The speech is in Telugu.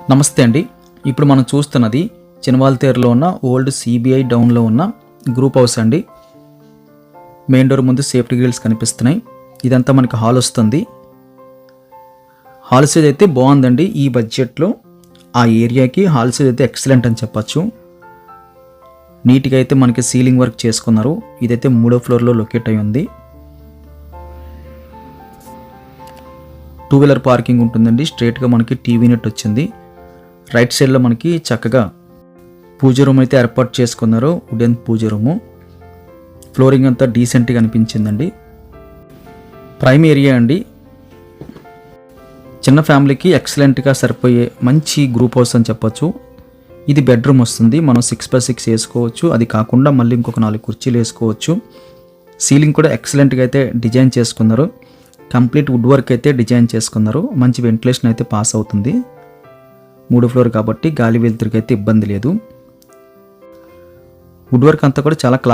నమస్తే అండి. ఇప్పుడు మనం చూస్తున్నది చినవాల్తేరులో ఉన్న ఓల్డ్ సిబిఐ డౌన్లో ఉన్న గ్రూప్ హౌస్ అండి. మెయిన్ డోర్ ముందు సేఫ్టీ గ్రిల్స్ కనిపిస్తున్నాయి. ఇదంతా మనకి హాల్ వస్తుంది. హాల్ సైజ్ అయితే బాగుందండి. ఈ బడ్జెట్లో ఆ ఏరియాకి హాల్ సైజ్ అయితే ఎక్సలెంట్ అని చెప్పచ్చు. నీట్గా అయితే మనకి సీలింగ్ వర్క్ చేసుకున్నారు. ఇదైతే 3వ ఫ్లోర్లో లొకేట్ అయి ఉంది. 2 వీలర్ పార్కింగ్ ఉంటుందండి. స్ట్రైట్గా మనకి టీవీ నెట్ వచ్చింది. రైట్ సైడ్లో మనకి చక్కగా పూజ రూమ్ అయితే ఏర్పాటు చేసుకున్నారు. వుడెన్ పూజ రూము. ఫ్లోరింగ్ అంతా డీసెంట్గా అనిపించిందండి. ప్రైమ్ ఏరియా అండి. చిన్న ఫ్యామిలీకి ఎక్సలెంట్గా సరిపోయే మంచి గ్రూప్ హౌస్ అని చెప్పొచ్చు. ఇది బెడ్రూమ్ వస్తుంది. మనం 6x6 వేసుకోవచ్చు. అది కాకుండా మళ్ళీ ఇంకొక 4 కుర్చీలు వేసుకోవచ్చు. సీలింగ్ కూడా ఎక్సలెంట్గా అయితే డిజైన్ చేసుకున్నారు. కంప్లీట్ వుడ్ వర్క్ అయితే డిజైన్ చేసుకున్నారు. మంచి వెంటిలేషన్ అయితే పాస్ అవుతుంది. 3వ ఫ్లోర్ కాబట్టి గాలి వెలుతురుకి అయితే ఇబ్బంది లేదు. వుడ్ వర్క్ అంతా కూడా చాలా క్లాస్